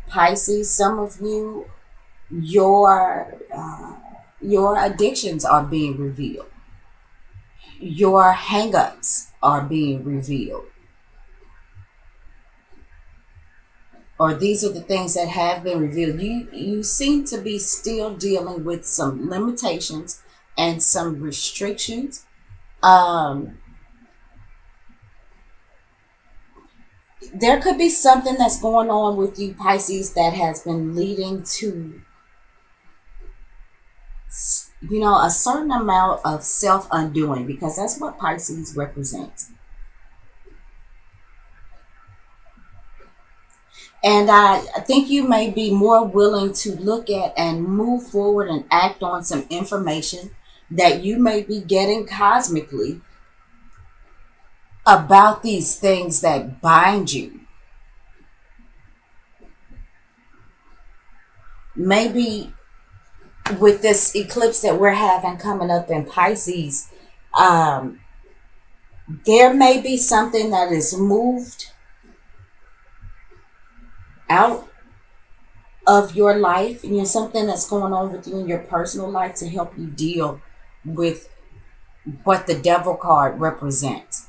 Pisces, some of you, your addictions are being revealed. Your hangups are being revealed. Or these are the things that have been revealed. You seem to be still dealing with some limitations and some restrictions. Um, there could be something that's going on with you, Pisces, that has been leading to, a certain amount of self undoing, because that's what Pisces represents. And I think you may be more willing to look at and move forward and act on some information that you may be getting cosmically about these things that bind you. Maybe with this eclipse that we're having coming up in Pisces, um, there may be something that is moved out of your life, and something that's going on with you in your personal life to help you deal with what the devil card represents.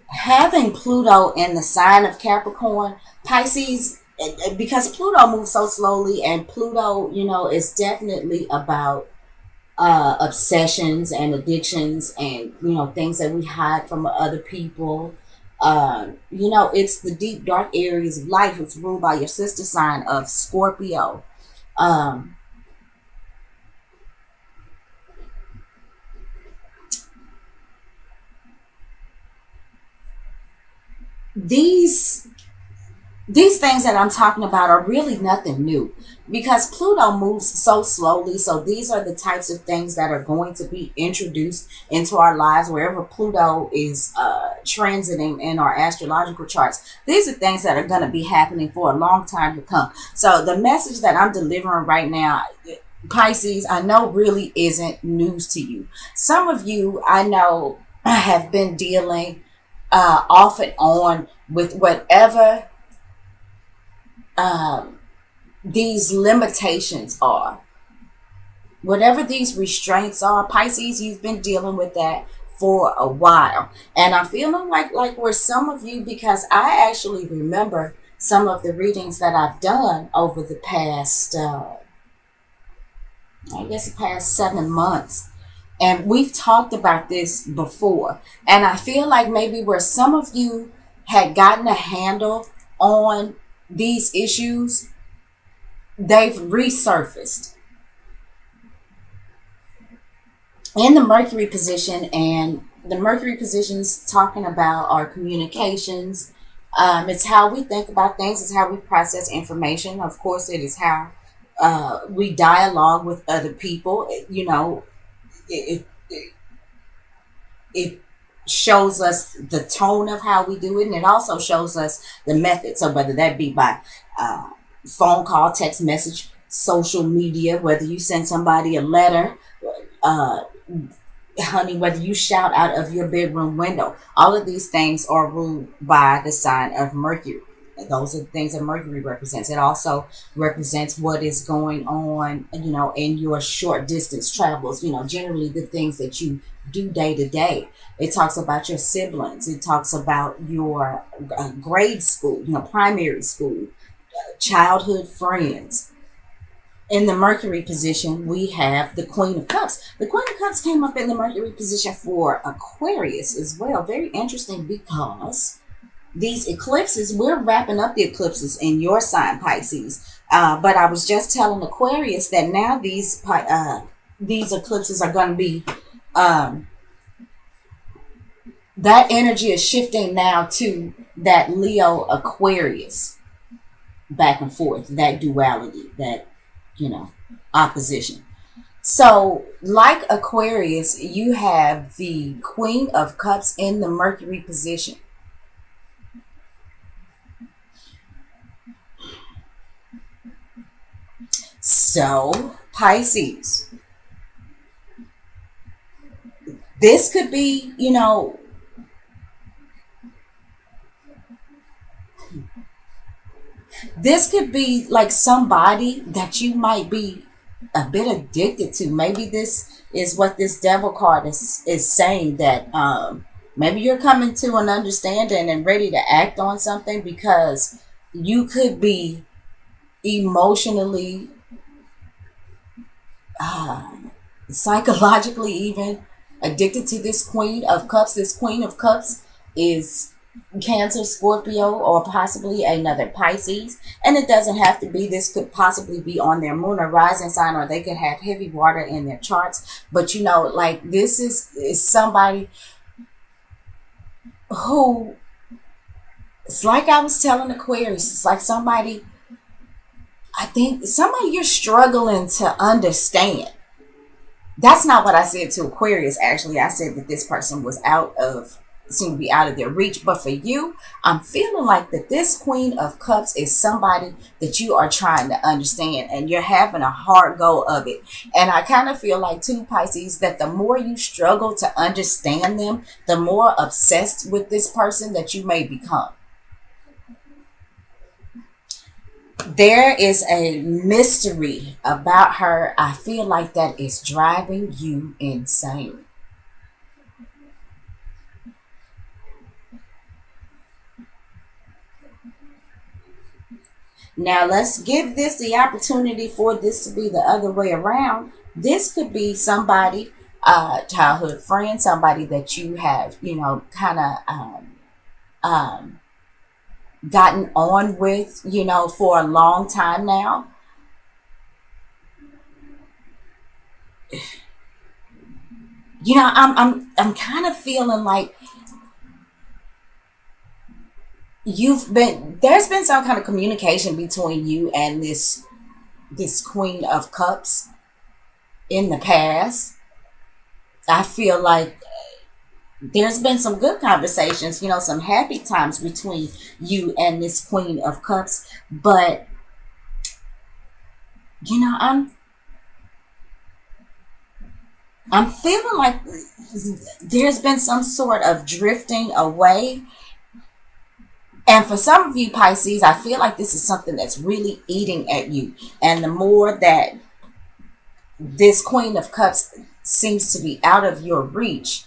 Having Pluto in the sign of Capricorn, Pisces, because Pluto moves so slowly, and Pluto, is definitely about obsessions and addictions, and things that we hide from other people. It's the deep dark areas of life. It's ruled by your sister sign of Scorpio. Um, these these things that I'm talking about are really nothing new, because Pluto moves so slowly. So these are the types of things that are going to be introduced into our lives wherever Pluto is transiting in our astrological charts. These are things that are going to be happening for a long time to come. So the message that I'm delivering right now, Pisces, I know really isn't news to you. Some of you I know have been dealing off and on with whatever um, these limitations are. Whatever these restraints are, Pisces, you've been dealing with that for a while. And I'm feeling like where some of you, because I actually remember some of the readings that I've done over the past, I guess the past 7 months. And we've talked about this before. And I feel like maybe where some of you had gotten a handle on these issues, they've resurfaced in the Mercury position. And the Mercury position is talking about our communications. It's how we think about things. It's how we process information. Of course, it is how we dialogue with other people. It, it, it shows us the tone of how we do it, and it also shows us the method. So whether that be by uh, phone call, text message, social media, whether you send somebody a letter, uh, honey, whether you shout out of your bedroom window, all of these things are ruled by the sign of Mercury. Those are the things that Mercury represents. It also represents what is going on, in your short distance travels, generally the things that you do day to day. It talks about your siblings. It talks about your grade school, primary school, childhood friends. In the Mercury position, we have the Queen of Cups. The Queen of Cups came up in the Mercury position for Aquarius as well. Very interesting, because these eclipses, we're wrapping up the eclipses in your sign, Pisces. But I was just telling Aquarius that now these eclipses are going to be, um, that energy is shifting now to that Leo Aquarius back and forth, that duality, that, you know, opposition. So, like Aquarius, you have the Queen of Cups in the Mercury position. So, Pisces, This could be, this could be like somebody that you might be a bit addicted to. Maybe this is what this devil card is saying, that maybe you're coming to an understanding and ready to act on something, because you could be emotionally, uh, psychologically even addicted to this Queen of Cups. This Queen of Cups is Cancer, Scorpio, or possibly another Pisces. And it doesn't have to be. This could possibly be on their moon or rising sign, or they could have heavy water in their charts. But like, this is somebody who, it's like I was telling Aquarius, it's like somebody, I think somebody you're struggling to understand. That's not what I said to Aquarius, actually. I said that this person was seemed to be out of their reach. But for you, I'm feeling like that this Queen of Cups is somebody that you are trying to understand, and you're having a hard go of it. And I kind of feel like, too, Pisces, that the more you struggle to understand them, the more obsessed with this person that you may become. There is a mystery about her. I feel like that is driving you insane. Now, let's give this the opportunity for this to be the other way around. This could be somebody, childhood friend, somebody that you have, kind of um, gotten on with, for a long time now. I'm kind of feeling like there's been some kind of communication between you and this Queen of Cups in the past. I feel like there's been some good conversations, some happy times between you and this Queen of Cups. But I'm feeling like there's been some sort of drifting away. And for some of you, Pisces, I feel like this is something that's really eating at you. And the more that this Queen of Cups seems to be out of your reach,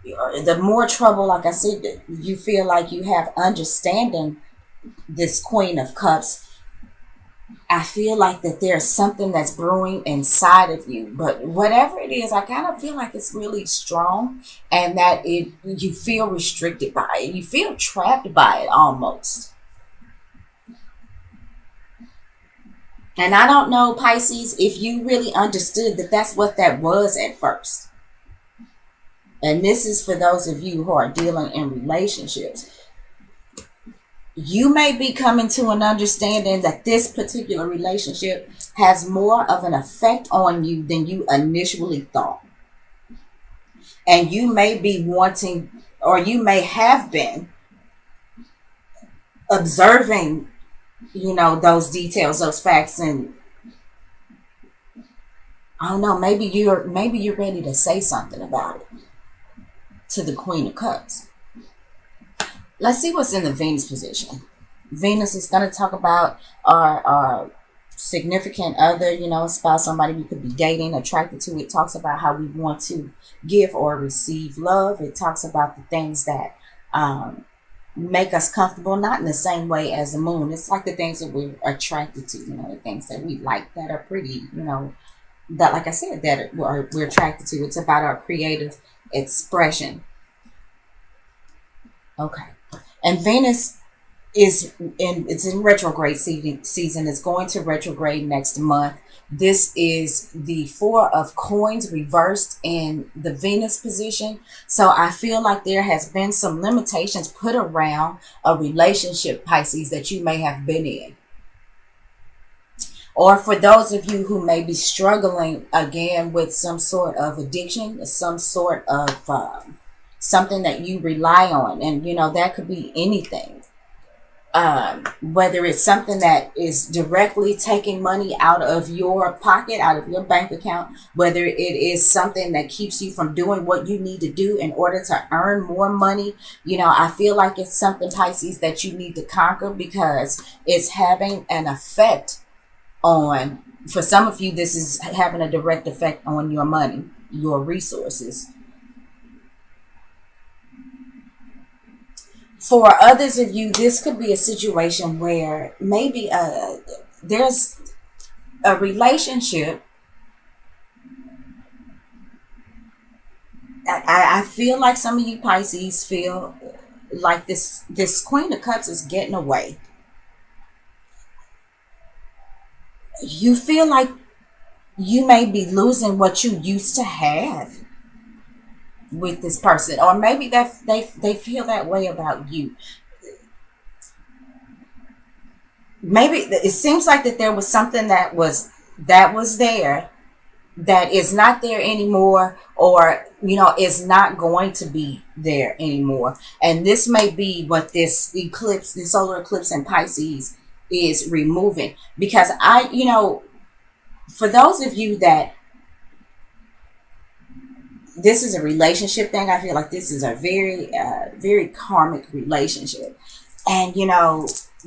the more trouble, like I said, you feel like you have understanding this Queen of Cups. I feel like that there's something that's brewing inside of you. But whatever it is, I kind of feel like it's really strong, and that you feel restricted by it. You feel trapped by it almost. And I don't know, Pisces, if you really understood that that's what that was at first. And this is for those of you who are dealing in relationships. You may be coming to an understanding that this particular relationship has more of an effect on you than you initially thought. And you may be wanting, or you may have been observing, those details, those facts, and I don't know, maybe you're ready to say something about it to the Queen of Cups. Let's see what's in the Venus position. Venus is going to talk about our significant other, a spouse, somebody we could be dating, attracted to. It talks about how we want to give or receive love. It talks about the things that make us comfortable, not in the same way as the moon. It's like the things that we're attracted to, the things that we like that are pretty, that, like I said, that we're attracted to. It's about our creative expression. Okay. And Venus it's in retrograde season. It's going to retrograde next month. This is the Four of Coins reversed in the Venus position. So I feel like there has been some limitations put around a relationship, Pisces, that you may have been in. Or for those of you who may be struggling again with some sort of addiction, some sort of something that you rely on. And, that could be anything. Whether it's something that is directly taking money out of your pocket, out of your bank account, whether it is something that keeps you from doing what you need to do in order to earn more money. I feel like it's something, Pisces, that you need to conquer, because it's having an effect on, for some of you, this is having a direct effect on your money, your resources. For others of you, this could be a situation where maybe there's a relationship. I feel like some of you Pisces feel like this Queen of Cups is getting away. You feel like you may be losing what you used to have with this person, or maybe that they feel that way about you. Maybe it seems like that there was something that was there that is not there anymore, or is not going to be there anymore. And this may be what this eclipse, the solar eclipse in Pisces, is removing. Because for those of you that this is a relationship thing, I feel like this is a very very karmic relationship. And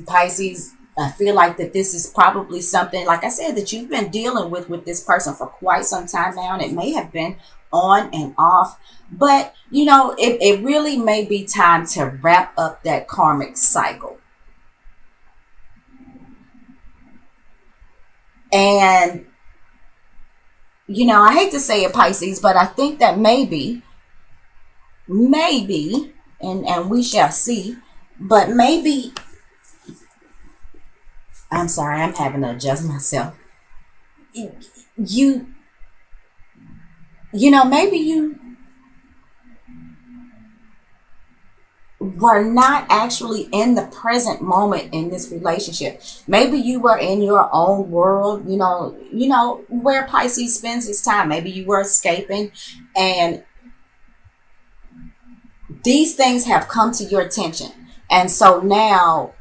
Pisces, I feel like that this is probably something, like I said, that you've been dealing with this person for quite some time now, and it may have been on and off. But it really may be time to wrap up that karmic cycle. And I hate to say it, Pisces, but I think that maybe, and we shall see, but maybe, I'm sorry, I'm having to adjust myself. You, maybe you were not actually in the present moment in this relationship. Maybe you were in your own world, where Pisces spends his time. Maybe you were escaping, and these things have come to your attention. And so now,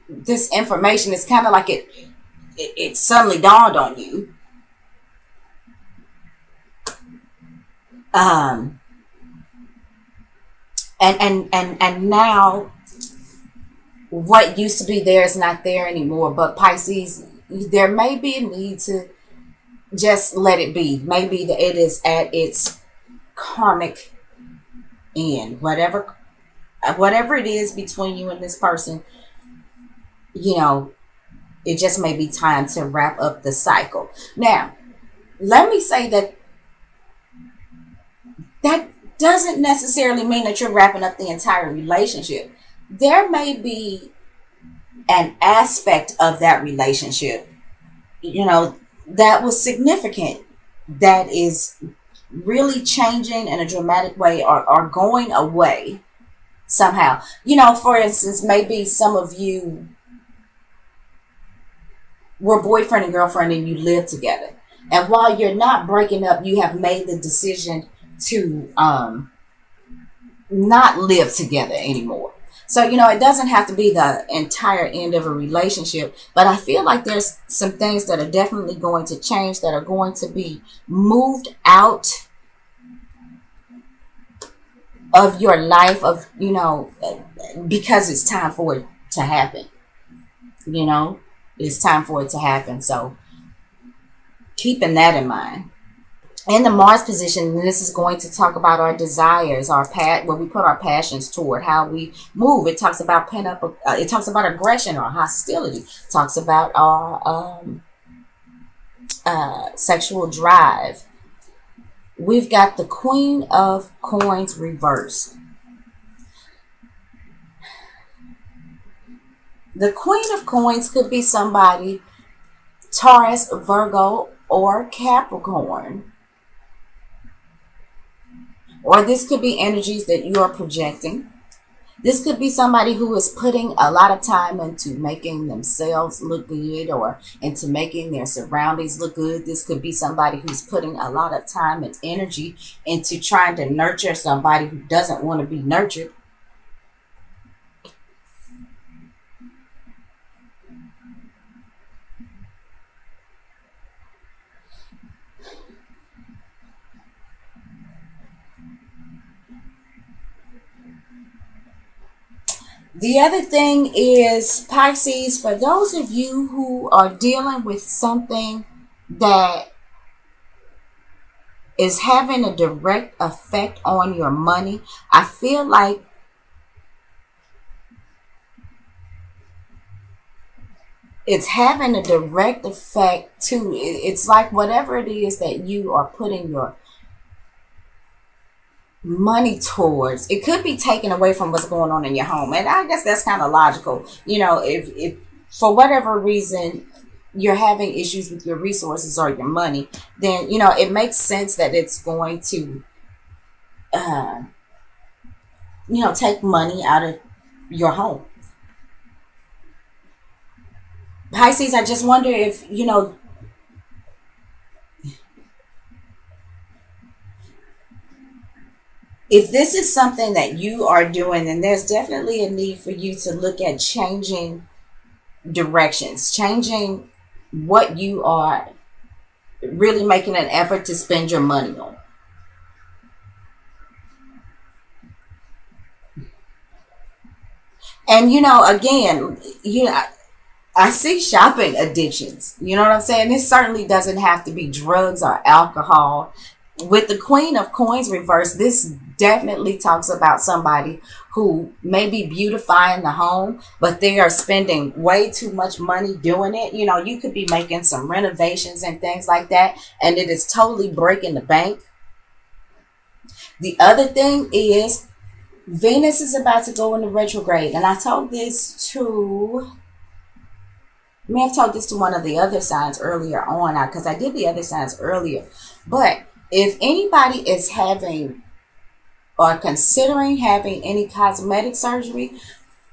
this information is kind of like it suddenly dawned on you. And now what used to be there is not there anymore. But Pisces, there may be a need to just let it be. Maybe that it is at its karmic end. Whatever it is between you and this person, it just may be time to wrap up the cycle. Now, let me say that doesn't necessarily mean that you're wrapping up the entire relationship. There may be an aspect of that relationship, that was significant, that is really changing in a dramatic way, or going away somehow. For instance, maybe some of you were boyfriend and girlfriend and you live together. And while you're not breaking up, you have made the decision to not live together anymore. So, it doesn't have to be the entire end of a relationship, but I feel like there's some things that are definitely going to change, that are going to be moved out of your life, because it's time for it to happen. It's time for it to happen. So, keeping that in mind. In the Mars position, this is going to talk about our desires, where we put our passions toward, how we move. It talks about it talks about aggression or hostility. It talks about our sexual drive. We've got the Queen of Coins reversed. The Queen of Coins could be somebody, Taurus, Virgo, or Capricorn. Or this could be energies that you are projecting. This could be somebody who is putting a lot of time into making themselves look good, or into making their surroundings look good. This could be somebody who's putting a lot of time and energy into trying to nurture somebody who doesn't want to be nurtured. The other thing is, Pisces, for those of you who are dealing with something that is having a direct effect on your money, I feel like it's having a direct effect too. It's like whatever it is that you are putting your money towards, it could be taken away from what's going on in your home. And I guess that's kind of logical. If for whatever reason you're having issues with your resources or your money, then it makes sense that it's going to uh, take money out of your home. Pisces, I just wonder if if this is something that you are doing, then there's definitely a need for you to look at changing directions, changing what you are really making an effort to spend your money on. And again, I see shopping addictions. You know what I'm saying? This certainly doesn't have to be drugs or alcohol. With the Queen of Coins reversed, this definitely talks about somebody who may be beautifying the home, but they are spending way too much money doing it. You could be making some renovations and things like that, and it is totally breaking the bank. The other thing is Venus is about to go into retrograde, and I told this to I may have told this to one of the other signs earlier on, because I did the other signs earlier. But if anybody is having or considering having any cosmetic surgery,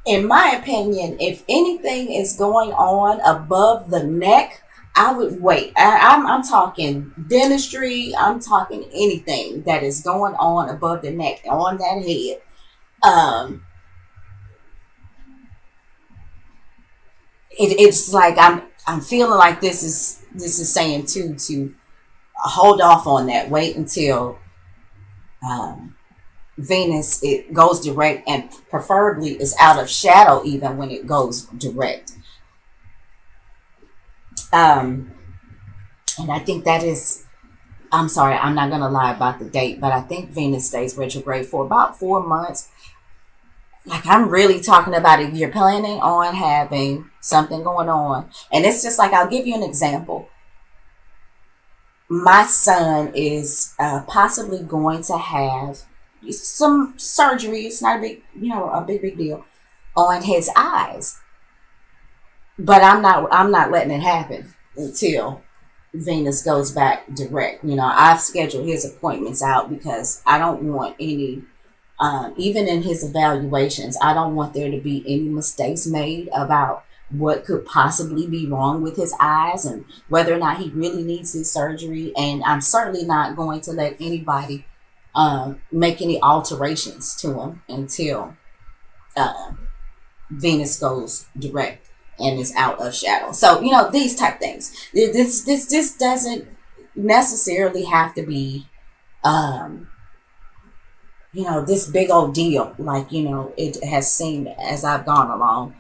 in my opinion, if anything is going on above the neck, I would wait. I'm talking dentistry. I'm talking anything that is going on above the neck, on that head. Um, it's like I'm feeling like this is saying to hold off on that. Wait until um, Venus it goes direct, and preferably is out of shadow even when it goes direct. Um, and I think that is. I'm sorry, I'm not gonna lie about the date, but I think Venus stays retrograde for about 4 months. Like, I'm really talking about if you're planning on having something going on, and it's just like, I'll give you an example. My son is possibly going to have some surgery. It's not a big, a big deal on his eyes, but I'm not letting it happen until Venus goes back direct. I've scheduled his appointments out because I don't want any. Even in his evaluations, I don't want there to be any mistakes made about what could possibly be wrong with his eyes and whether or not he really needs this surgery. And I'm certainly not going to let anybody make any alterations to him until uh, Venus goes direct and is out of shadow. So these type things. This doesn't necessarily have to be. Um, this big old deal like it has seemed as I've gone along.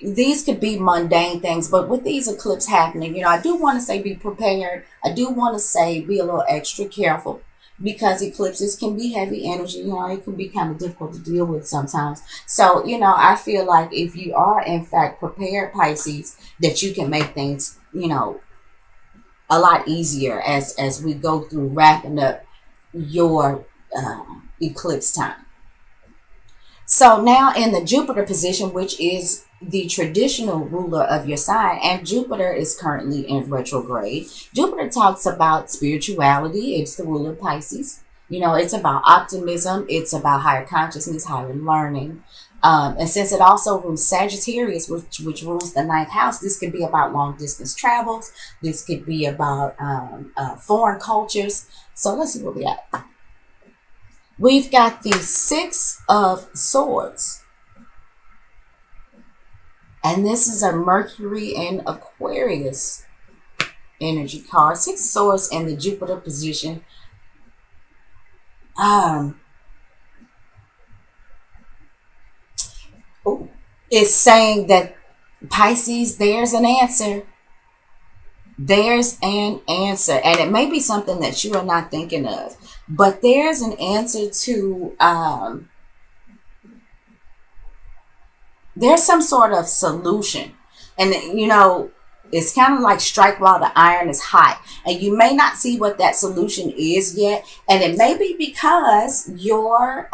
These could be mundane things, but with these eclipses happening, I do want to say be prepared. I do want to say be a little extra careful, because eclipses can be heavy energy. It can be kind of difficult to deal with sometimes. So I feel like if you are in fact prepared, Pisces, that you can make things a lot easier as we go through wrapping up your eclipse time. So now in the Jupiter position, which is the traditional ruler of your sign, and Jupiter is currently in retrograde. Jupiter talks about spirituality. It's the ruler of Pisces. It's about optimism. It's about higher consciousness, higher learning. And since it also rules Sagittarius, which rules the ninth house, this could be about long distance travels. This could be about foreign cultures. So let's see what we got. We've got the Six of Swords. And this is a Mercury and Aquarius energy card. Six of Swords in the Jupiter position. Um, oh, It's saying that Pisces, there's an answer. There's an answer. And it may be something that you are not thinking of, but there's an answer to, there's some sort of solution. And, it's kind of like strike while the iron is hot. And you may not see what that solution is yet. And it may be because your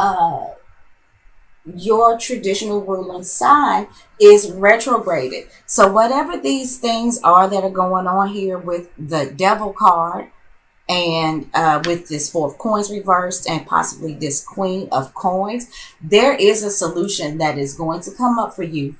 traditional ruling sign is retrograded. So whatever these things are that are going on here with the devil card, and with this four of coins reversed and possibly this queen of coins, there is a solution that is going to come up for you.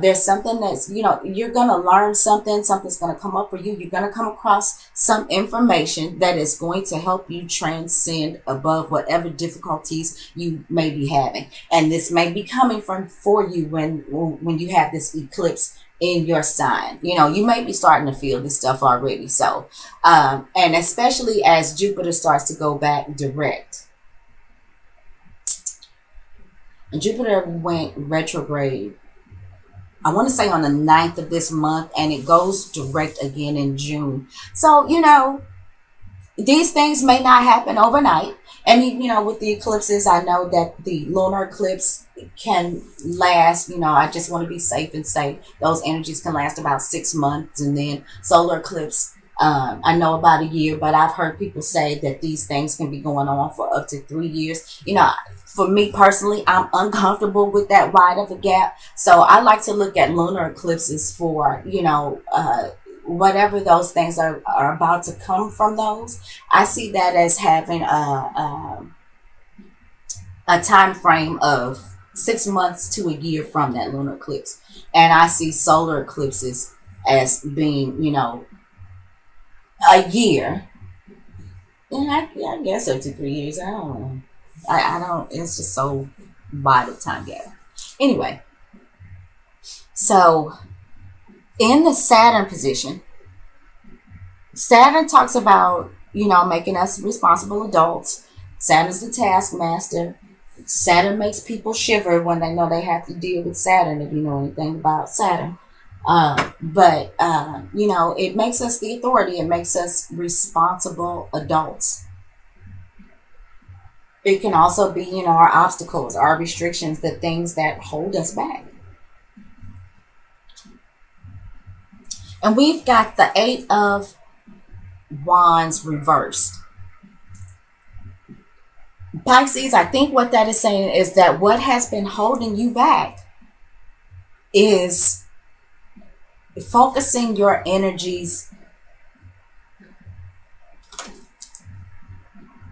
There's something that's, you're going to learn something. Something's going to come up for you. You're going to come across some information that is going to help you transcend above whatever difficulties you may be having. And this may be coming from for you when you have this eclipse in your sign. You may be starting to feel this stuff already. So, and especially as Jupiter starts to go back direct. And Jupiter went retrograde, I want to say on the 9th of this month, and it goes direct again in June. So, these things may not happen overnight. And, with the eclipses, I know that the lunar eclipse can last, I just want to be safe and say those energies can last about 6 months. And then solar eclipse, I know about a year, but I've heard people say that these things can be going on for up to 3 years. For me personally, I'm uncomfortable with that wide of a gap. So I like to look at lunar eclipses for, whatever those things are about to come from those. I see that as having a time frame of 6 months to a year from that lunar eclipse. And I see solar eclipses as being, a year. And I guess up to 3 years. I don't know. I don't, it's just so wide of time gap. Anyway, so in the Saturn position, Saturn talks about, making us responsible adults. Saturn's the taskmaster. Saturn makes people shiver when they know they have to deal with Saturn, if you know anything about Saturn. But it makes us the authority. It makes us responsible adults. It can also be, our obstacles, our restrictions, the things that hold us back. And we've got the 8 of Wands reversed. Pisces, I think what that is saying is that what has been holding you back is focusing your energies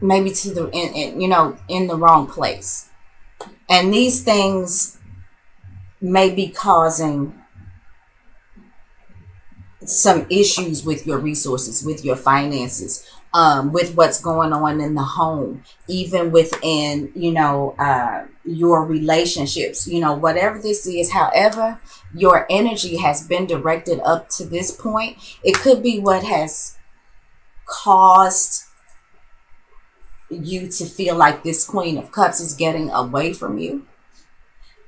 maybe to the in the wrong place. And these things may be causing some issues with your resources, with your finances, with what's going on in the home, even within, your relationships, whatever this is, however your energy has been directed up to this point, it could be what has caused you to feel like this Queen of Cups is getting away from you.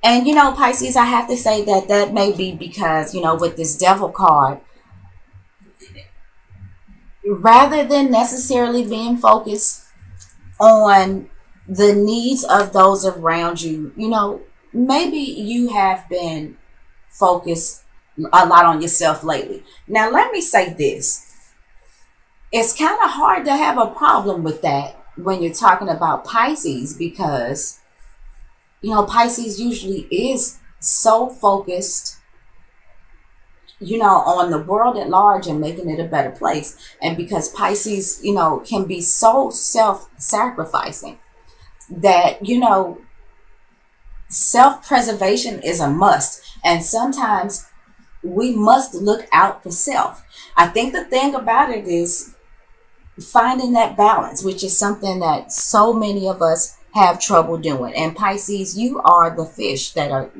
And, Pisces, I have to say that may be because, with this Devil card, rather than necessarily being focused on the needs of those around you, maybe you have been focused a lot on yourself lately. Now, let me say this. It's kind of hard to have a problem with that when you're talking about Pisces because, Pisces usually is so focused on the world at large and making it a better place. And because Pisces, can be so self-sacrificing that, self-preservation is a must. And sometimes we must look out for self. I think the thing about it is finding that balance, which is something that so many of us have trouble doing. And Pisces, you are the fish that are,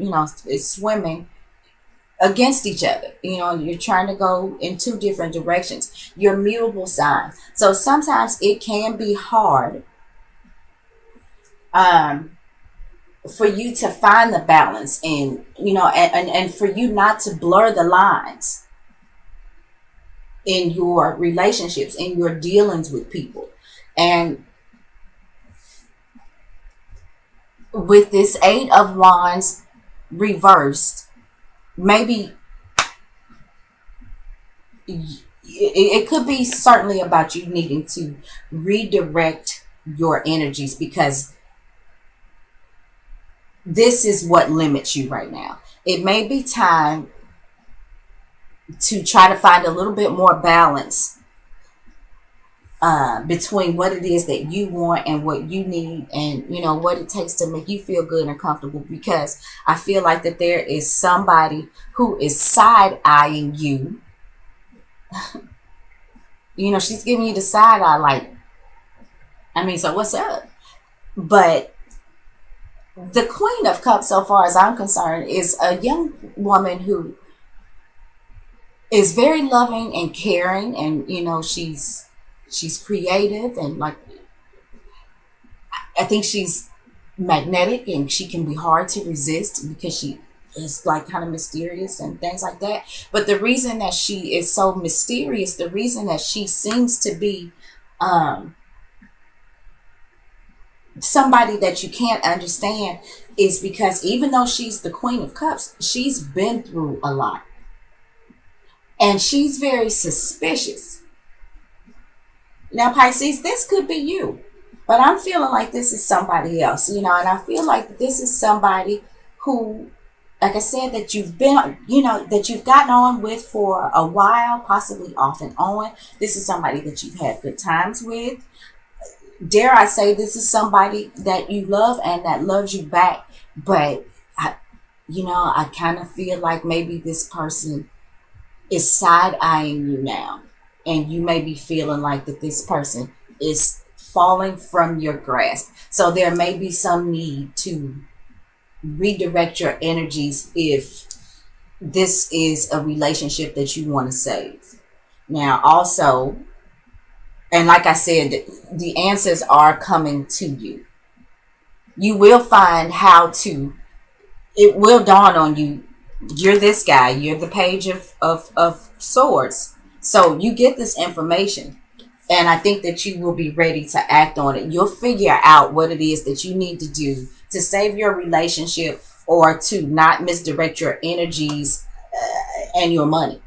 is swimming against each other. You're trying to go in two different directions. You're mutable sign. So sometimes it can be hard for you to find the balance, and and for you not to blur the lines in your relationships, in your dealings with people. And with this Eight of Wands reversed, maybe it could be certainly about you needing to redirect your energies, because this is what limits you right now. It may be time to try to find a little bit more balance between what it is that you want and what you need, and what it takes to make you feel good and comfortable. Because I feel like that there is somebody who is side eyeing you. She's giving you the side eye, like, I mean, so what's up? But the Queen of Cups, so far as I'm concerned, is a young woman who is very loving and caring, and she's creative, and like, I think she's magnetic, and she can be hard to resist because she is like kind of mysterious and things like that. But the reason that she is so mysterious, the reason that she seems to be somebody that you can't understand, is because even though she's the Queen of Cups, she's been through a lot, and she's very suspicious. Now, Pisces, this could be you, but I'm feeling like this is somebody else, and I feel like this is somebody who, like I said, that you've been, that you've gotten on with for a while, possibly off and on. This is somebody that you've had good times with. Dare I say, this is somebody that you love and that loves you back. But I kind of feel like maybe this person is side eyeing you now, and you may be feeling like that this person is falling from your grasp. So there may be some need to redirect your energies if this is a relationship that you want to save. Now, also, and like I said, the answers are coming to you. You will find how to, it will dawn on you, you're this guy, you're the Page of Swords. So you get this information, and I think that you will be ready to act on it. You'll figure out what it is that you need to do to save your relationship, or to not misdirect your energies and your money.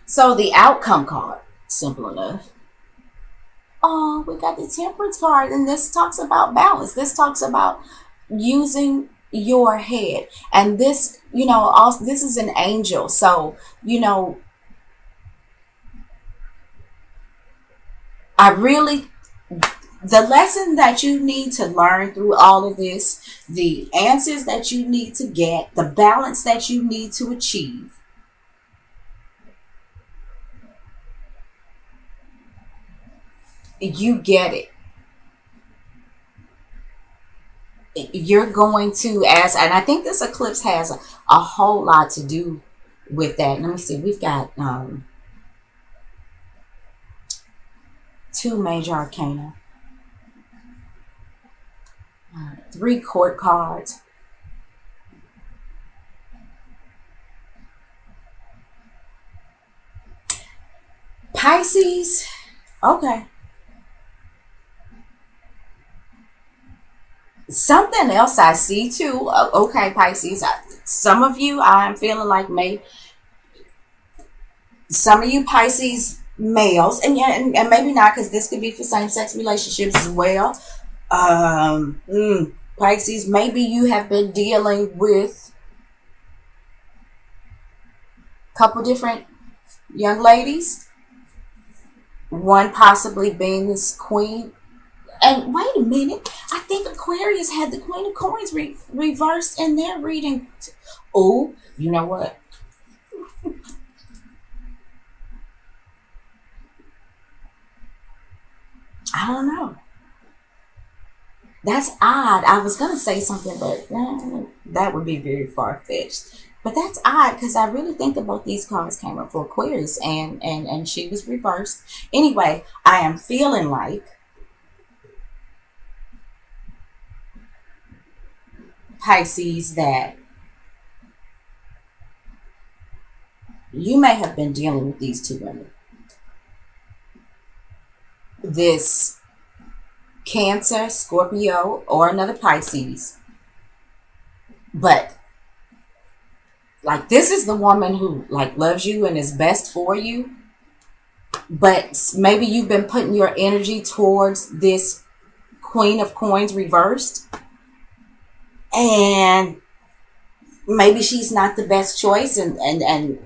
So the outcome card, simple enough. Oh, we got the Temperance card, and this talks about balance. This talks about using your head, and this, also, this is an angel. So, I really, the lesson that you need to learn through all of this, the answers that you need to get, the balance that you need to achieve, you get it. You're going to, and I think this eclipse has a whole lot to do with that. Let me see. We've got 2 major arcana, 3 court cards, Pisces. Okay. Something else I see too. Okay, Pisces. Some of you, I'm feeling like some of you Pisces males, and maybe not, because this could be for same-sex relationships as well. Pisces, maybe you have been dealing with a couple different young ladies. One possibly being this queen. And wait a minute, I think Aquarius had the Queen of Coins reversed in their reading. Oh, you know what? I don't know. That's odd. I was going to say something, but that would be very far-fetched. But that's odd, because I really think that both these cards came up for Aquarius, and she was reversed. Anyway, I am feeling like Pisces, that you may have been dealing with these two women. This Cancer, Scorpio, or another Pisces. But like, this is the woman who like loves you and is best for you. But maybe you've been putting your energy towards this Queen of Coins reversed. And maybe she's not the best choice. And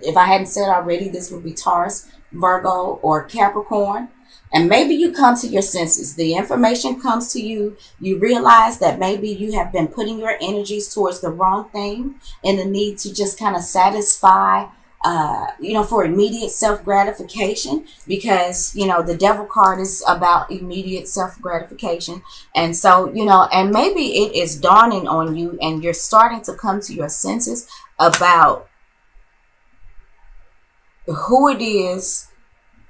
if I hadn't said already, this would be Taurus, Virgo, or Capricorn. And maybe you come to your senses. The information comes to you. You realize that maybe you have been putting your energies towards the wrong thing, and the need to just kind of satisfy, for immediate self gratification, because, the devil card is about immediate self gratification. And so, and maybe it is dawning on you and you're starting to come to your senses about who it is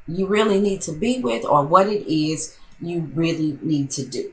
you really need to be with, or what it is you really need to do.